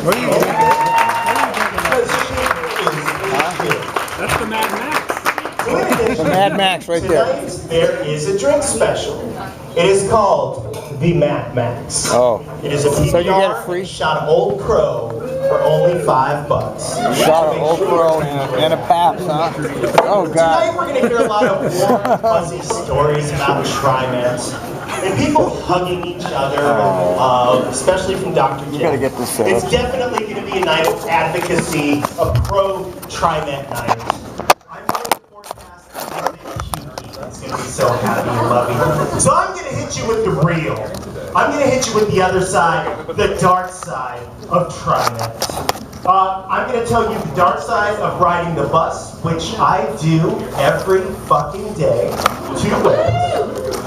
What are you drinking? That's the Mad Max. The Mad Max right there. Tonight there is a drink special. It is called the Mad Max. Oh. It is a So you get it PBR free? shot of Old Crow for only $5. Shot of Old Crow and a Pabst, huh? Oh, Tonight God. we're going to hear a lot of warm, fuzzy stories about TriMet and people hugging each other, especially from Dr. King. You gotta get this set up. It's definitely going to be a night of advocacy, a pro-TriMet night. I'm going to forecast that it's going to be so happy and loving. So I'm going to hit you with the real. I'm going to hit you with the other side, the dark side of TriMet. I'm going to tell you the dark side of riding the bus, which I do every fucking day, 2 ways.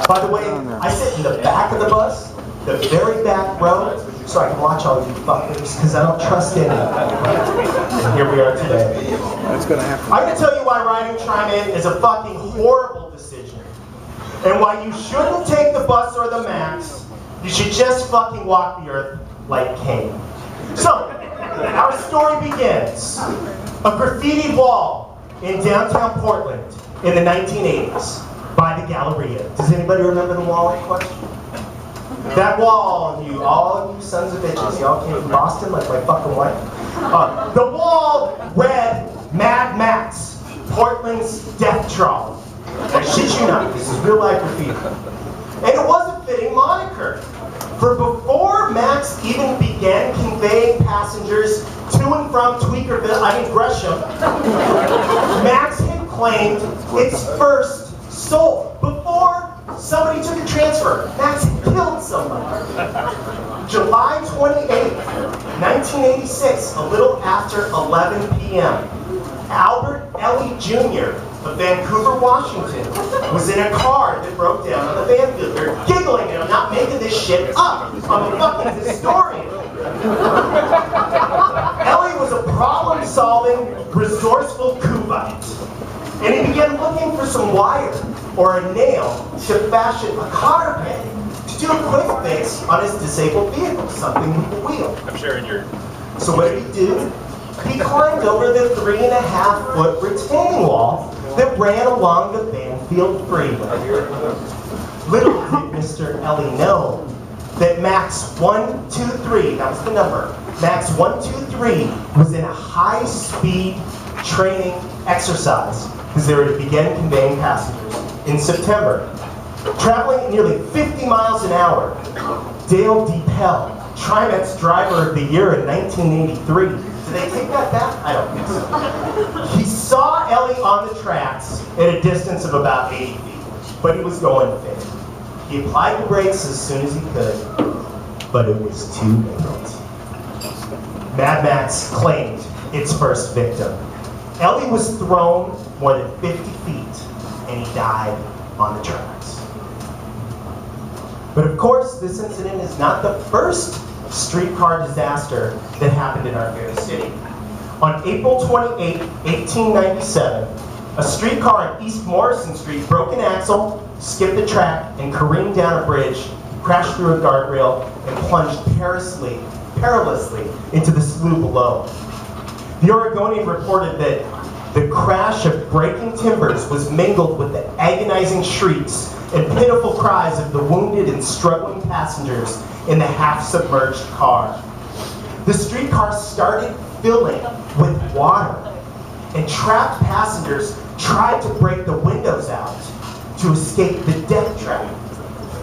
By the way, I sit in the back of the bus, the very back row, so I can watch all you fuckers, because I don't trust anyone. And here we are today. That's gonna happen. I'm going to tell you why riding TriMet is a fucking horrible decision. And why you shouldn't take the bus or the Max. You should just fucking walk the earth like Cain. So, our story begins. A graffitied wall in downtown Portland in the 1980s by the Galleria. Does anybody remember the wall in question? That wall, all you sons of bitches, y'all came from Boston like my fucking wife. The wall read Mad Max, Portland's death trolley. I shit you not, this is real life graffiti. And it was a fitting moniker. For before Max even began conveying passengers to and from Gresham, Max had claimed its first soul. Before somebody took a transfer, Max had killed somebody. July 28th, 1986, a little after 11 p.m., Albert Ellie Jr. of Vancouver, Washington, was in a car that broke down on the van field. They're giggling, and I'm not making this shit up. I'm a fucking historian. Ellie was a problem-solving, resourceful Cubite, and he began looking for some wire or a nail to fashion a cotter peg to do a quick fix on his disabled vehicle, something he could wheel. I'm sharing your. So what did he do? He climbed over the 3.5-foot retaining wall that ran along the Banfield Freeway. Little did Mr. Ellie know that Max 123, that was the number, Max 123 was in a high-speed training exercise because they were to begin conveying passengers in September. Traveling at nearly 50 miles an hour, Dale DePel, TriMet's Driver of the Year in 1983. Did they take that back? I don't think so. He saw Ellie on the tracks at a distance of about 80 feet, but he was going fit. He applied the brakes as soon as he could, but it was too late. Mad Max claimed its first victim. Ellie was thrown more than 50 feet, and he died on the tracks. But of course, this incident is not the first streetcar disaster that happened in our fair city. On April 28, 1897, a streetcar on East Morrison Street broke an axle, skipped the track, and careened down a bridge, crashed through a guardrail, and plunged perilously into the slough below. The Oregonian reported that the crash of breaking timbers was mingled with the agonizing shrieks and pitiful cries of the wounded and struggling passengers in the half-submerged car. The streetcar started filling with water, and trapped passengers tried to break the windows out to escape the death trap.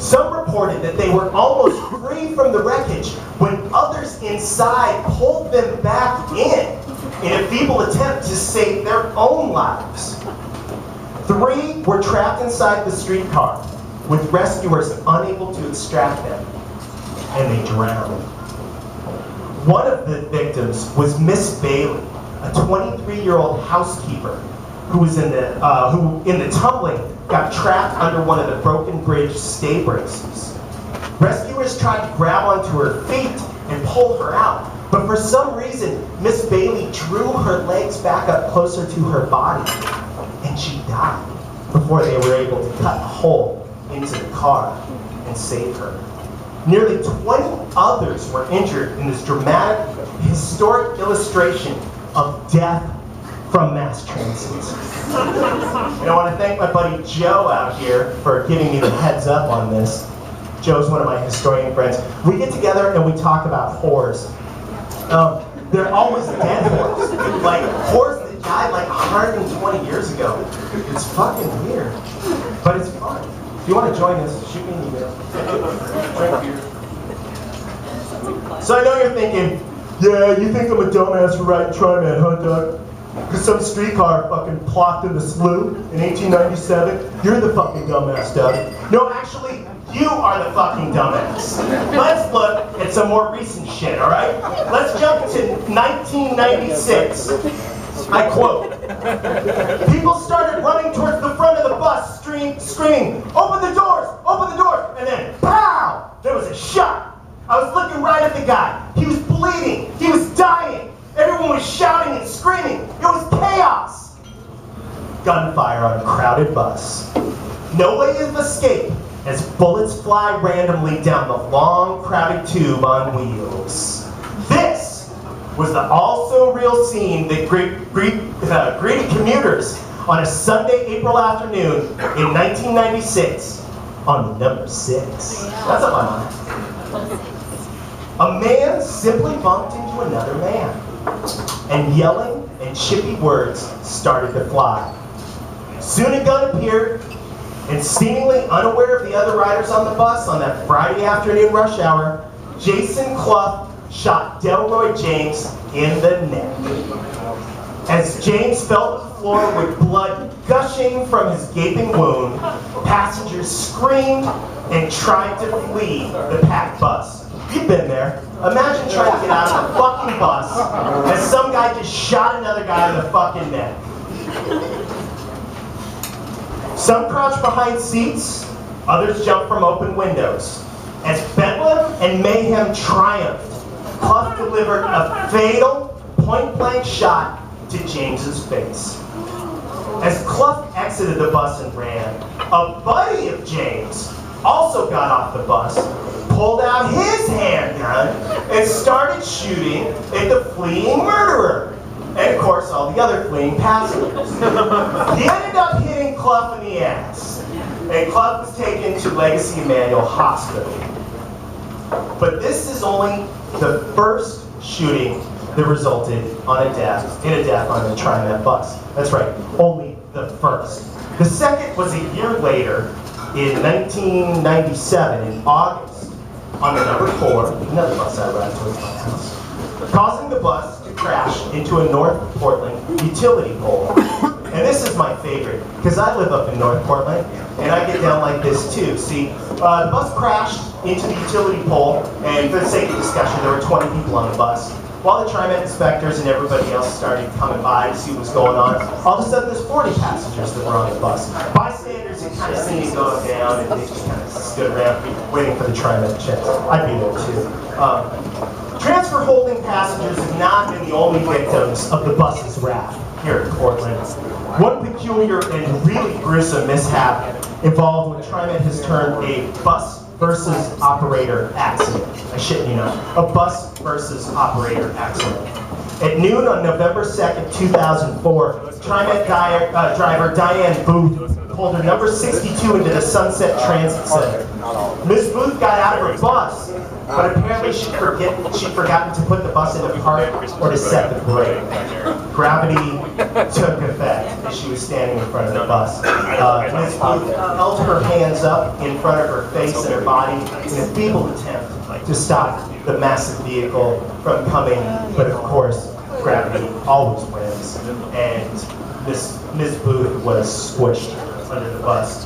Some reported that they were almost free from the wreckage when others inside pulled them back in a feeble attempt to save their own lives. 3 were trapped inside the streetcar, with rescuers unable to extract them, and they drowned. One of the victims was Miss Bailey, a 23-year-old housekeeper who in the tumbling got trapped under one of the broken bridge stay braces. Rescuers tried to grab onto her feet and pull her out, but for some reason, Miss Bailey drew her legs back up closer to her body, and she died before they were able to cut a hole into the car and save her. Nearly 20 others were injured in this dramatic, historic illustration of death from mass transit. And I want to thank my buddy Joe out here for giving me the heads up on this. Joe's one of my historian friends. We get together and we talk about whores. They're always dead whores. Like whores that died like 120 years ago. It's fucking weird. But it's fun. If you want to join us, shoot me an email. So I know you're thinking, yeah, you think I'm a dumbass for writing TriMet, huh, Doug? Because some streetcar fucking plopped in the slough in 1897. You're the fucking dumbass, Doug. No, actually, you are the fucking dumbass. Let's look at some more recent shit, all right? Let's jump to 1996. I quote, people started running towards the front of the bus, screaming, open the doors, and then, pow, there was a shot. I was looking right at the guy. He was bleeding, he was dying. Everyone was shouting and screaming. It was chaos. Gunfire on a crowded bus. No way of escape as bullets fly randomly down the long, crowded tube on wheels. This was the also-real scene that greeted commuters on a Sunday, April afternoon in 1996 on the number 6. That's on my mind. A man simply bumped into another man, and yelling and chippy words started to fly. Soon a gun appeared, and seemingly unaware of the other riders on the bus on that Friday afternoon rush hour, Jason Clough shot Delroy James in the neck. As James fell to the floor with blood gushing from his gaping wound, passengers screamed and tried to flee the packed bus. You've been there. Imagine trying to get out of the fucking bus as some guy just shot another guy in the fucking neck. Some crouched behind seats, others jumped from open windows. As bedlam and mayhem triumphed, Clough delivered a fatal point-blank shot to James's face. As Clough exited the bus and ran, a buddy of James also got off the bus, pulled out his handgun, and started shooting at the fleeing murderer. And of course, all the other fleeing passengers. He ended up hitting Clough in the ass, and Clough was taken to Legacy Emanuel Hospital. But this is only the first shooting that resulted in a death on the TriMet bus. That's right, only the first. The second was a year later, in 1997, in August, on the number 4, another bus I ride towards my house, causing the bus to crash into a North Portland utility pole. And this is my favorite, because I live up in North Portland, and I get down like this too. See, the bus crashed into the utility pole, and for the sake of discussion, there were 20 people on the bus. While the TriMet inspectors and everybody else started coming by to see what was going on, all of a sudden there's 40 passengers that were on the bus. Bystanders had kind of seen it go down, and they just kind of stood around waiting for the TriMet checks. I'd be there too. Transfer holding passengers have not been the only victims of the bus's wrath here in Portland. One peculiar and really gruesome mishap involved when TriMet has turned a bus versus operator accident. I shit you not. A bus versus operator accident. At noon on November 2nd, 2004, TriMet driver Diane Booth pulled her number 62 into the Sunset Transit Center. Ms. Booth got out of her bus, but apparently she'd forgotten to put the bus into park or to set the brake. Gravity took effect as she was standing in front of the bus. Ms. Booth held her hands up in front of her face and her body in a feeble attempt to stop the massive vehicle from coming, but of course, gravity always wins, and Ms. Booth was squished under the bus.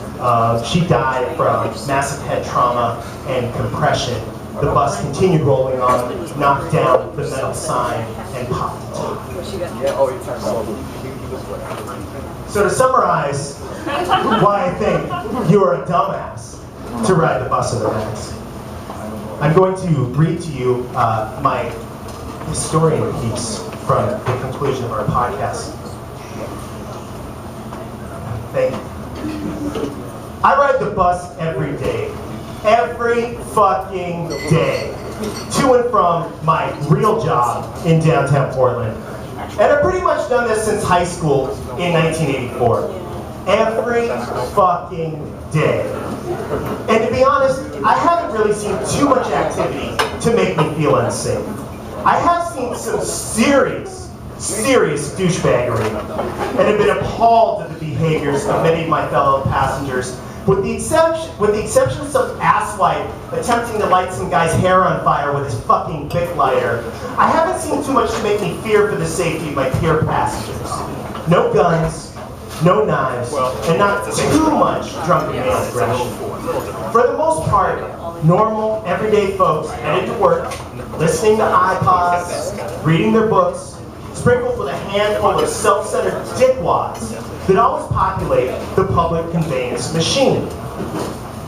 She died from massive head trauma and compression. The bus continued rolling on, knocked down the metal sign, and popped. So to summarize why I think you are a dumbass to ride the bus of the next, I'm going to read to you my historian piece from the conclusion of our podcast. Thank you. I ride the bus every day. Every fucking day. to and from my real job in downtown Portland. And I've pretty much done this since high school in 1984. Every fucking day. And to be honest, I haven't really seen too much activity to make me feel unsafe. I have seen some serious douchebaggery and have been appalled at the behaviors of many of my fellow passengers, with the exception of some asswipe attempting to light some guy's hair on fire with his fucking Bic lighter. I haven't seen too much to make me fear for the safety of my peer passengers. No guns, no knives, and not too much drunken male aggression. For the most part, normal, everyday folks headed to work, listening to iPods, reading their books, sprinkled with a handful of self-centered dickwads that always populate the public conveyance machine.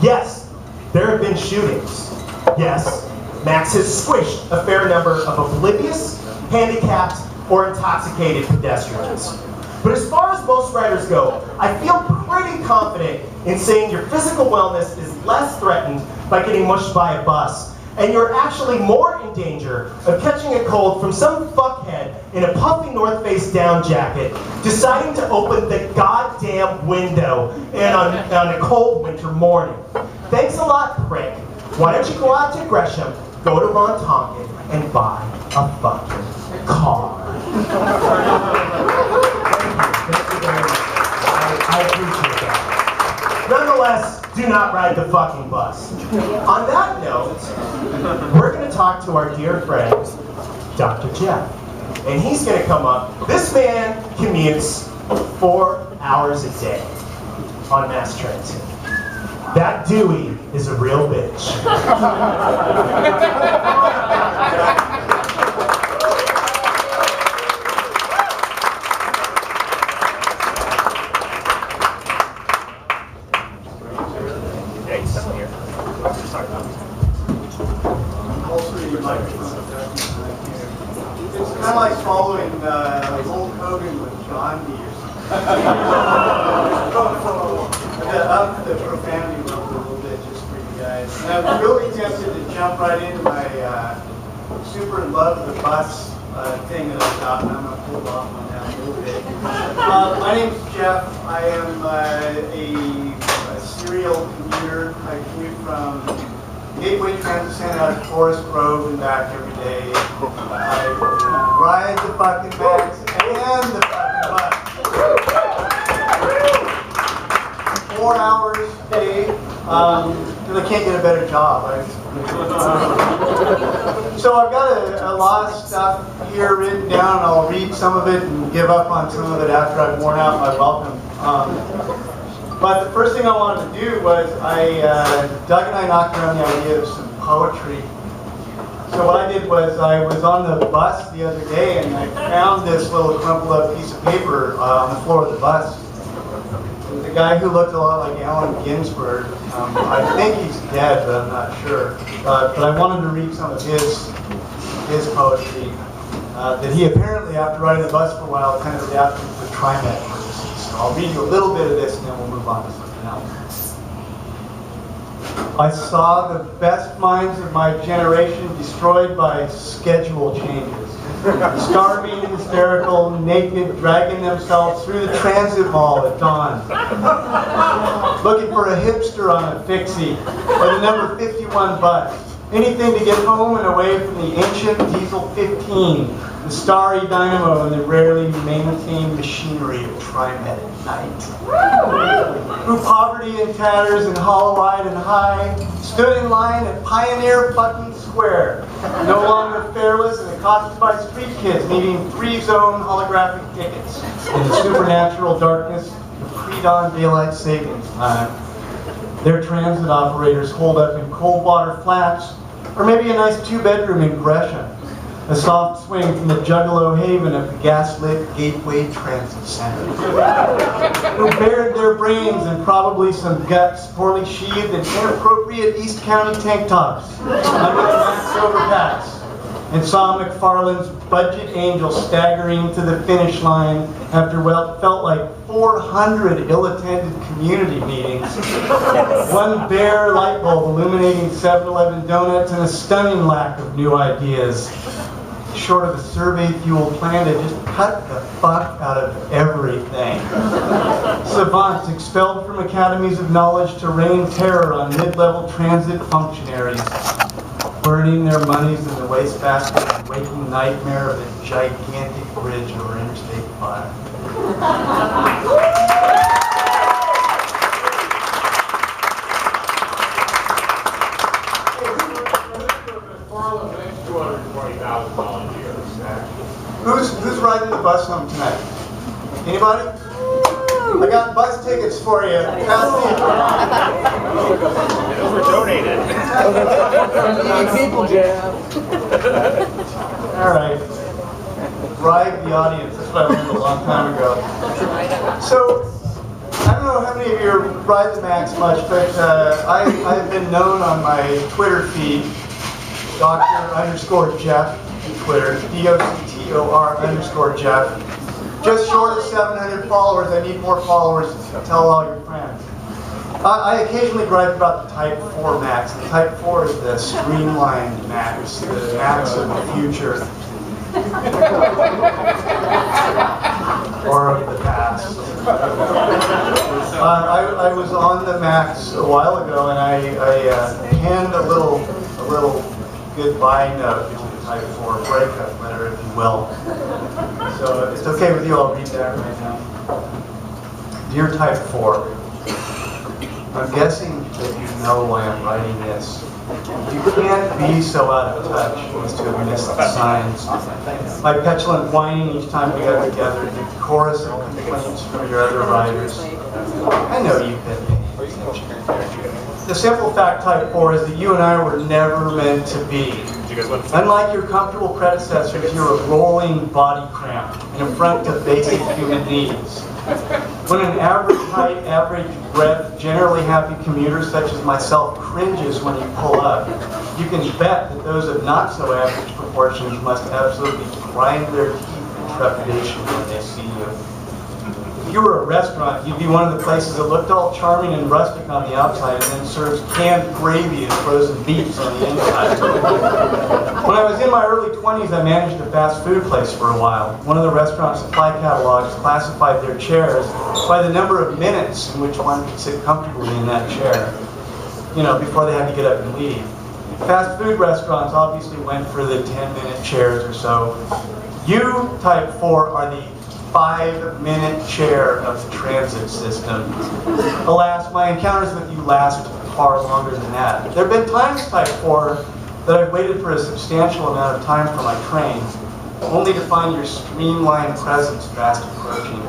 Yes, there have been shootings. Yes, Max has squished a fair number of oblivious, handicapped, or intoxicated pedestrians. But as far as most riders go, I feel pretty confident in saying your physical wellness is less threatened by getting mushed by a bus, and you're actually more in danger of catching a cold from some fuckhead in a puffy North Face down jacket deciding to open the goddamn window on a cold winter morning. Thanks a lot, prick. Why don't you go out to Gresham, go to Ron Tonkin, and buy a fucking car? Thank you very much. I appreciate that. Nonetheless, do not ride the fucking bus. On that note, we're going to talk to our dear friend, Dr. Jeff. And he's going to come up. This man commutes 4 hours a day on mass transit. That Dewey is a real bitch. It's kind of like following Hulk Hogan with John Deere. Up the profanity level a little bit just for you guys. And I'm really tempted to jump right into my super love the bus thing that I got, and I'm going to hold off on that a little bit. My name's Jeff. I am a serial commuter. I commute from Gateway Transit Center out of Forest Grove and back every day. I ride the fucking Max and the fucking bus. 4 hours a day, because I can't get a better job. So I've got a lot of stuff here written down. I'll read some of it and give up on some of it after I've worn out my welcome. But the first thing I wanted to do was Doug and I knocked around the idea of some poetry. So what I did was I was on the bus the other day and I found this little crumpled up piece of paper on the floor of the bus. It was a guy who looked a lot like Allen Ginsberg. I think he's dead, but I'm not sure. But I wanted to read some of his poetry that he apparently, after riding the bus for a while, kind of adapted to the TriMet purposes. So I'll read you a little bit of this and then we'll move on to something else. I saw the best minds of my generation destroyed by schedule changes. Starving, hysterical, naked, dragging themselves through the transit mall at dawn. Looking for a hipster on a fixie or the number 51 bus. Anything to get home and away from the ancient diesel 15, the starry dynamo, and the rarely maintained machinery of TriMet at night. Through poverty and tatters and hollow-eyed and high, stood in line at Pioneer fucking Square, no longer fareless and accosted by street kids needing 3-zone holographic tickets in the supernatural darkness of pre-dawn daylight savings time. Their transit operators holed up in Coldwater Flats, or maybe a nice 2-bedroom in Gresham, a soft swing from the Juggalo haven of the gaslit Gateway Transit Center, who bared their brains and probably some guts poorly sheathed in inappropriate East County tank tops under the Max overpass. and saw McFarland's budget angel staggering to the finish line after what felt like 400 ill-attended community meetings, one bare light bulb illuminating 7-Eleven donuts, and a stunning lack of new ideas. Short of a survey-fueled plan to just cut the fuck out of everything. Savants expelled from academies of knowledge to rain terror on mid-level transit functionaries, burning their monies in the wastebasket and waking nightmare of a gigantic bridge over Interstate 5. $220,000 a year. Who's riding the bus home tonight? Anybody? I got bus tickets for you. Those were donated. People, Jeff. All right. Bribe the audience. That's what I learned a long time ago. So, I don't know how many of you ride the Max much, but I've been known on my Twitter feed, Dr._Jeff, Twitter, DOCTOR_Jeff. Just short of 700 followers. I need more followers to tell all your friends. I occasionally gripe about the Type 4 Max. The Type 4 is the streamlined Max, the Max of the future. Or of the past. I was on the Max a while ago, and I penned a little goodbye note to the Type 4 breakup letter, if you will. So if it's okay with you, I'll read that right now. Dear Type 4, I'm guessing that you know why I'm writing this. You can't be so out of touch as to have missed the signs. My petulant whining each time we got together, the chorus of complaints from your other writers. I know you've been paying attention. The simple fact, Type 4, is that you and I were never meant to be. Unlike your comfortable predecessors, you're a rolling body cramp, an affront to basic human needs. When an average height, average breadth, generally happy commuter such as myself cringes when you pull up, you can bet that those of not so average proportions must absolutely grind their teeth in trepidation when they see you. If you were a restaurant, you'd be one of the places that looked all charming and rustic on the outside and then serves canned gravy and frozen beets on the inside. When I was in my early 20s, I managed a fast food place for a while. One of the restaurant supply catalogs classified their chairs by the number of minutes in which one could sit comfortably in that chair, before they had to get up and leave. Fast food restaurants obviously went for the 10-minute chairs or so. You, Type 4, are the 5-minute chair of the transit system. Alas, my encounters with you last far longer than that. There have been times, Type 4, that I've waited for a substantial amount of time for my train, only to find your streamlined presence fast approaching.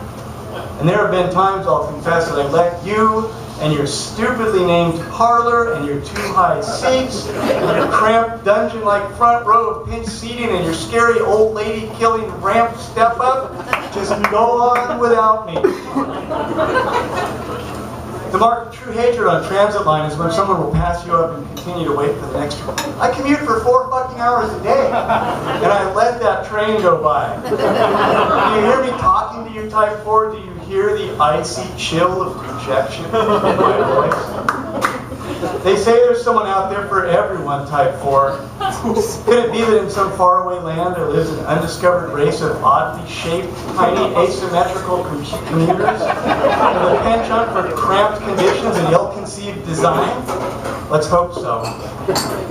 And there have been times, I'll confess, that I've let you and your stupidly named parlor and your too high seats and your cramped dungeon-like front row of pinch seating and your scary old lady killing ramp step up just go on without me. The mark of true hatred on transit line is when someone will pass you up and continue to wait for the next one. I commute for 4 fucking hours a day, and I let that train go by. Do you hear me talking to you, Type 4? Do you hear the icy chill of rejection in my voice? They say there's someone out there for everyone, Type 4. Could it be that in some faraway land there lives an undiscovered race of oddly shaped, tiny, asymmetrical commuters with a penchant for cramped conditions and ill-conceived design? Let's hope so.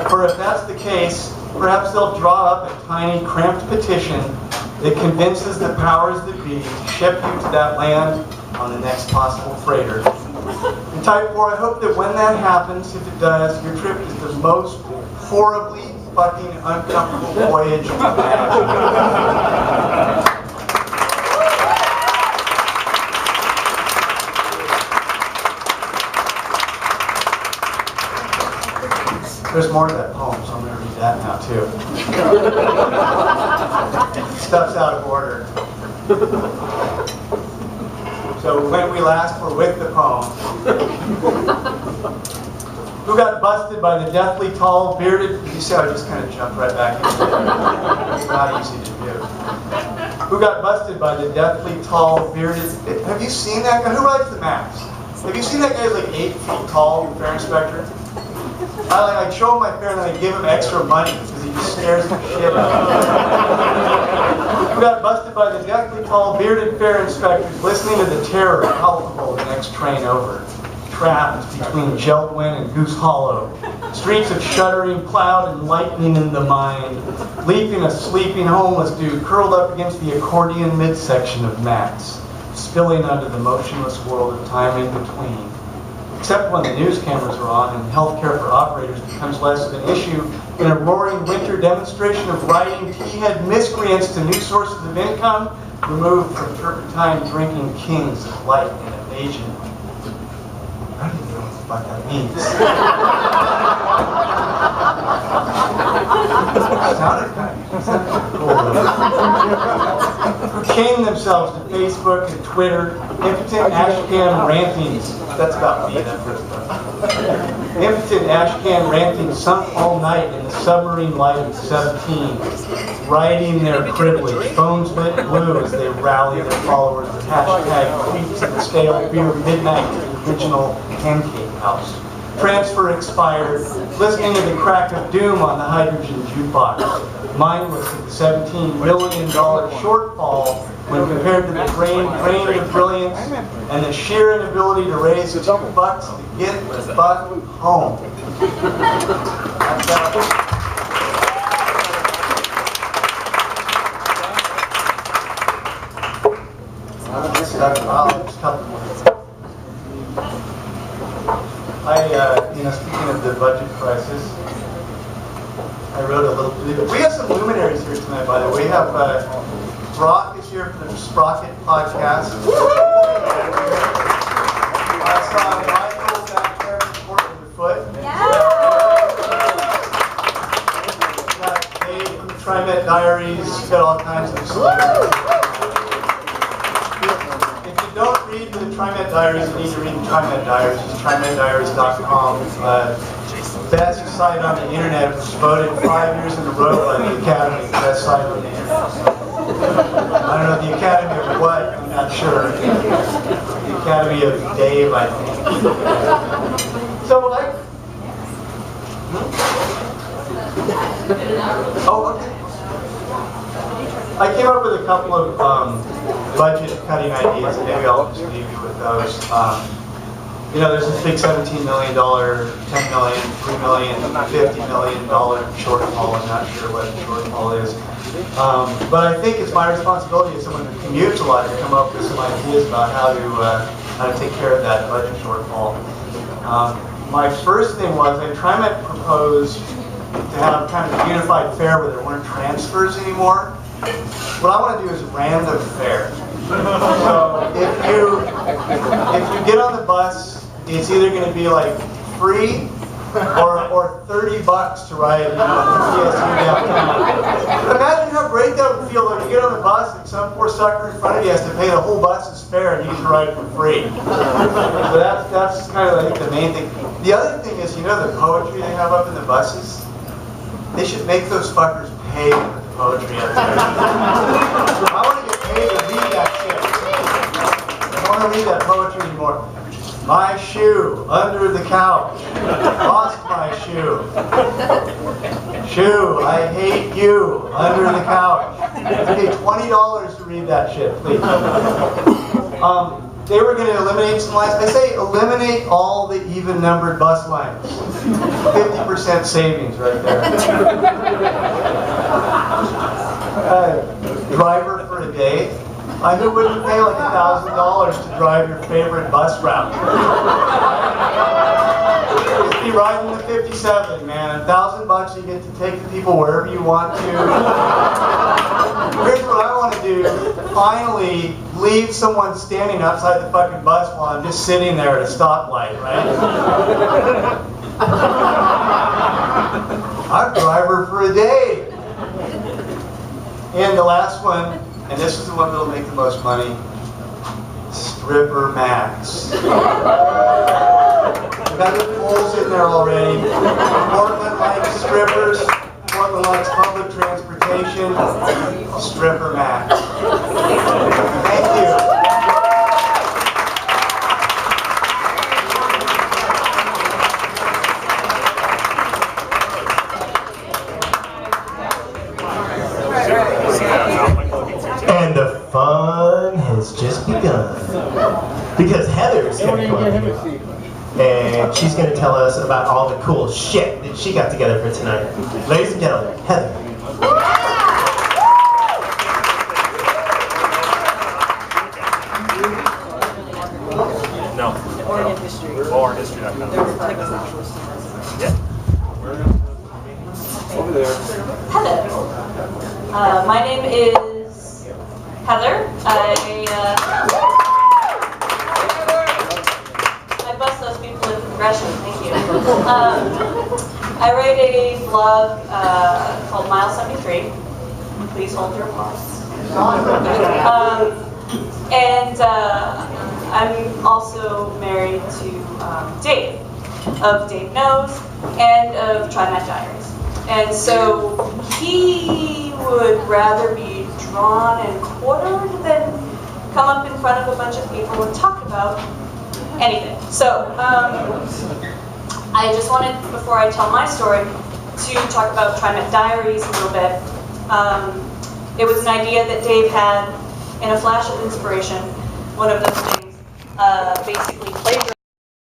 For if that's the case, perhaps they'll draw up a tiny, cramped petition that convinces the powers that be to ship you to that land on the next possible freighter. And Type 4, I hope that when that happens, if it does, your trip is the most horribly fucking uncomfortable voyage imaginable. There's more to that poem, so I'm going to read that now too. Stuff's out of order. So when we last were with the poem, Who got busted by the deathly tall, bearded... You see how I just kind of jumped right back into it? It's not easy to do. Who got busted by the deathly tall, bearded... Have you seen that guy? Who rides the maps? Have you seen that guy who's like 8 feet tall, the fair inspector? I show him my fare and then I give him extra money because he just scares the shit out of me. Who got busted by the deathly tall, bearded fair inspectors listening to the terror palpable the next train over. Trapped between Geldwin and Goose Hollow. Streets of shuddering cloud and lightning in the mind. Leaping a sleeping homeless dude curled up against the accordion midsection of Max. Spilling under the motionless world of time in between. Except when the news cameras are on and healthcare for operators becomes less of an issue in a roaring winter demonstration of riding tea-head miscreants to new sources of income removed from turpentine drinking kings of light and evasion. I don't even know what the fuck that means. Sounded kind of cool. Who chained themselves to Facebook and Twitter, impotent ashcan rantings. That's about me, that first one. Impotent ashcan rantings sunk all night in the submarine light of 17, riding their privilege, phones lit blue as they rally their followers with hashtag tweets of the stale beer midnight to the original pancake house. Transfer expired, listening to the crack of doom on the hydrogen jukebox, mindless of the $17 million shortfall when compared to the drain of brilliance and the sheer inability to raise $2 to get the fuck home. Speaking of the budget crisis, I wrote a little. We have some luminaries here tonight, by the way. We have Brock is here for the Sprocket podcast. I saw Michael back there supporting the foot. Got Dave from the TriMet Diaries. Got all kinds of celebrities. If you don't read the TriMet Diaries, you need to read the TriMet Diaries. It's TriMetDiaries.com. Best site on the internet. It was voted 5 years in a row by the Academy. Best site on the internet. I don't know the Academy of what. I'm not sure. The Academy of Dave, I think. So like. Oh, okay. I came up with a couple of budget cutting ideas, and maybe I'll just leave you with those. There's this big $17 million, $10 million, $3 million, $50 million shortfall. I'm not sure what the shortfall is. But I think it's my responsibility as someone who commutes a lot to come up with some ideas about how to take care of that budget shortfall. My first thing was TriMet proposed to have kind of a unified fare where there weren't transfers anymore. What I want to do is random fare. So if you get on the bus, it's either going to be like free or $30 to ride, from CSU downtown. Imagine how great that would feel when you get on the bus and some poor sucker in front of you has to pay the whole bus's fare and you get to ride for free. So that's kind of, I think, the main thing. The other thing is, the poetry they have up in the buses? They should make those fuckers pay for the poetry up there. I want to get paid to read that shit. I don't want to read that poetry anymore. My shoe under the couch. Lost my shoe. Shoe, I hate you under the couch. Okay, $20 to read that shit, please. They were going to eliminate some lines. I say eliminate all the even-numbered bus lines. 50% savings right there. Driver for a day. Who wouldn't pay like $1,000 to drive your favorite bus route? Just be riding the 57, man. $1,000, you get to take the people wherever you want to. Here's what I want to do. Finally, leave someone standing outside the fucking bus while I'm just sitting there at a stoplight, right? I'm a driver for a day. And the last one, and this is the one that'll make the most money, Stripper Max. got the polls in there already. Portland likes strippers. Portland likes public transportation. Stripper Max. Thank you. And the fun has just begun. Because Heather's going to come up here. And she's going to tell us about all the cool shit that she got together for tonight. Ladies and gentlemen, Heather. No. Oregon history. Or history.com. Yeah. Over there. Hello. My name is Heather. I bust those people with aggression. Thank you. I write a blog called Mile 73. Please hold your applause. I'm also married to Dave of Dave Knows and of TriMet Diaries. And so he would rather be drawn and quartered than come up in front of a bunch of people and talk about anything. So I just wanted, before I tell my story, to talk about TriMet Diaries a little bit. It was an idea that Dave had in a flash of inspiration. One of those things, basically plagiarized